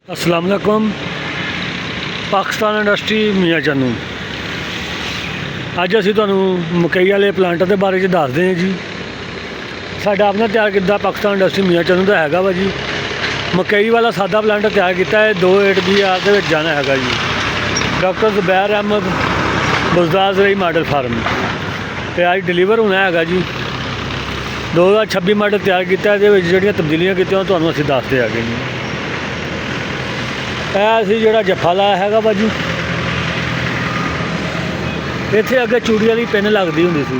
अस्सलाम वालेकुम। पाकिस्तान इंडस्ट्री मियाँ चन्नू। अज असीं तुहानूं मकई वाले प्लांट के बारे दसदे हैं जी। साडा अपना तैयार किया पाकिस्तान इंडस्ट्री मियाँ चन्नू का हैगा वा जी। मकई वाला सादा प्लांट तैयार किया है 2 के जाना हैगा जी। डॉक्टर ज़ुबैर अहमद बुज़दार ज़रई मॉडल फार्म ते अज डिलीवर होना हैगा जी। 2026 मॉडल तैयार किया है, जिहड़ियां तब्दीलियां कीतियां तुहानूं असीं दसदे हैगे जी। असीं जिहड़ा जफ्फा लाया हैगा वा जी, इत्थे अगे चूड़ी वाली पिन लगदी हुंदी सी,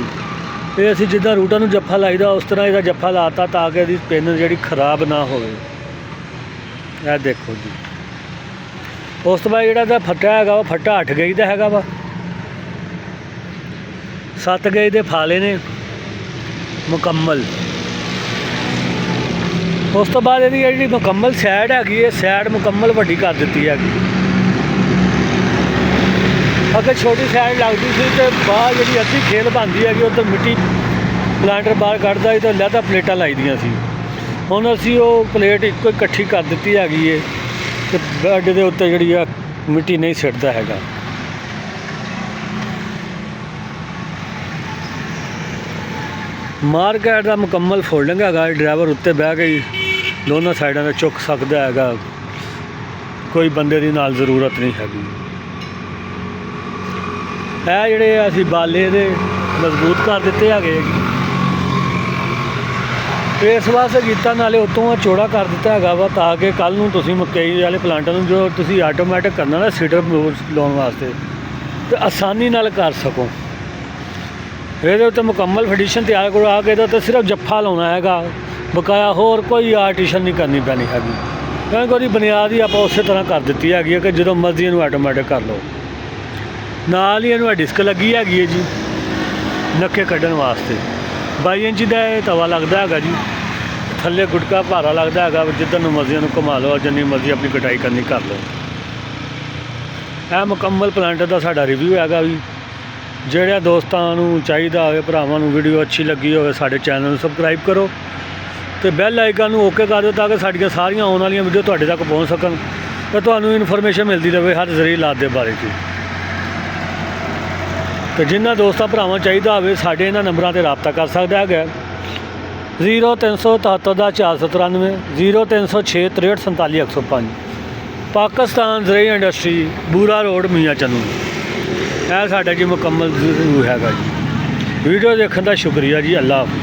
ते असीं जिद्दां रूटां नूं जफ्फा लाईदा उस तरह इहदा जफ्फा लाता ताकि इहदी पिन जिहड़ी खराब ना होवे। यह देखो जी। उस तो बाद जिहड़ा इहदा फट्टा हैगा वा, फट्टा 8 गेज दा हैगा वा। 7 गेज दे फाले ने मुकम्मल। उस तो बाद इहदी जिहड़ी मुकम्मल सैड हैगी है, सैड मुकम्मल वड्डी कर दित्ती हैगी। अगर छोटी सैड लगती सी तो बाहर जिहड़ी अद्धी खेल बनती हैगी, उधर मिट्टी प्लांटर बाहर कढ़दा सी तो लैदा प्लेटां लाई दियां सी। हुण असीं ओह प्लेट इक्को इकट्ठी कर दित्ती हैगी है ते बैड दे उत्ते जिहड़ी आ मिट्टी नहीं सिटदा हैगा। मार्केट का मुकम्मल फोल्डिंग हैगा। ड्राइवर उत्ते बह के दोनों साइडों से चुक सकता हैगा, कोई बंदे की नाल जरूरत नहीं हैगी। है जिहड़े असीं बाले दे मजबूत कर दिते हैगे, इस वास्ते कीता, नाले उत्तों चौड़ा कर दिता हैगा वा ताकि कल नूं तुसीं मकई वाले प्लांटां नूं जो तुसीं आटोमैटिक करना ना सीडर लाउण वास्ते तो आसानी नाल कर सको। ਇਹਦੇ ਉੱਤੇ ਮੁਕੰਮਲ ਫਿਟਿੰਗ ਤਿਆਰ ਕਰਵਾ ਕੇ ਇਹਦੇ ਉੱਤੇ ਸਿਰਫ ਜੱਫਾ ਲਾਉਣਾ ਹੈਗਾ, ਬਕਾਇਆ ਹੋਰ ਕੋਈ ਆਰਟੀਸ਼ਨ ਨਹੀਂ ਕਰਨੀ ਪੈਣੀ ਹੈਗੀ, ਕਿਉਂਕਿ ਉਹਦੀ ਬੁਨਿਆਦ ਹੀ ਆਪਾਂ ਉਸੇ ਤਰ੍ਹਾਂ ਕਰ ਦਿੱਤੀ ਹੈਗੀ ਹੈ ਕਿ ਜਦੋਂ ਮਰਜ਼ੀ ਇਹਨੂੰ ਆਟੋਮੈਟਿਕ ਕਰ ਲਓ। ਨਾਲ ਹੀ ਇਹਨੂੰ ਡਿਸਕ ਲੱਗੀ ਹੈਗੀ ਹੈ ਜੀ ਨੱਕੇ ਕੱਢਣ ਵਾਸਤੇ। 22 ਇੰਚ ਦਾ ਇਹ ਤਵਾ ਲੱਗਦਾ ਹੈਗਾ ਜੀ। ਥੱਲੇ ਗੁਟਕਾ ਭਾਰਾ ਲੱਗਦਾ ਹੈਗਾ, ਜਿੱਧਰ ਨੂੰ ਮਰਜ਼ੀ ਇਹਨੂੰ ਘੁਮਾ ਲਓ, ਜਿੰਨੀ ਮਰਜ਼ੀ ਆਪਣੀ ਕਟਾਈ ਕਰਨੀ ਕਰ ਲਓ। ਇਹ ਮੁਕੰਮਲ ਪਲਾਂਟ ਦਾ ਸਾਡਾ ਰਿਵਿਊ ਹੈਗਾ ਵੀ। ਜਿਹੜੇ ਦੋਸਤਾਂ ਨੂੰ ਚਾਹੀਦਾ ਹੋਵੇ, ਭਰਾਵਾਂ ਨੂੰ ਵੀਡੀਓ ਅੱਛੀ ਲੱਗੀ ਹੋਵੇ, ਸਾਡੇ ਚੈਨਲ ਨੂੰ ਸਬਸਕ੍ਰਾਈਬ ਕਰੋ ਤੇ ਬੈਲ ਆਈਕਨ ਨੂੰ ਓਕੇ ਕਰ ਦਿਓ ਤਾਂ ਕਿ ਸਾਡੀਆਂ ਸਾਰੀਆਂ ਆਉਣ ਵਾਲੀਆਂ ਵੀਡੀਓ ਤੁਹਾਡੇ ਤੱਕ ਪਹੁੰਚ ਸਕਣ ਤੇ ਤੁਹਾਨੂੰ ਇਨਫੋਰਮੇਸ਼ਨ ਮਿਲਦੀ ਰਹੇ ਹਰ ਜ਼ਰੀਏ ਇਲਾਜ ਦੇ ਬਾਰੇ 'ਚ। ਤੇ ਜਿਨ੍ਹਾਂ ਦੋਸਤਾਂ ਭਰਾਵਾਂ ਚਾਹੀਦਾ ਹੋਵੇ ਸਾਡੇ ਇਹਨਾਂ ਨੰਬਰਾਂ 'ਤੇ ਰਾਬਤਾ ਕਰ ਸਕਦਾ ਹੈਗਾ। 0377 ਦਾ 493, 0306 63 47 105। ਪਾਕਿਸਤਾਨ ਜ਼ਰਈ ਇੰਡਸਟਰੀ, ਬੂਰਾ ਰੋਡ, ਮੀਆਂ ਚੰਨੂ। ਇਹ ਸਾਡਾ ਜੀ ਮੁਕੰਮਲ ਰਿਵਿਊ ਹੈਗਾ ਜੀ। ਵੀਡੀਓ ਦੇਖਣ ਦਾ ਸ਼ੁਕਰੀਆ ਜੀ। ਅੱਲਾ ਹਾਫਿਜ਼।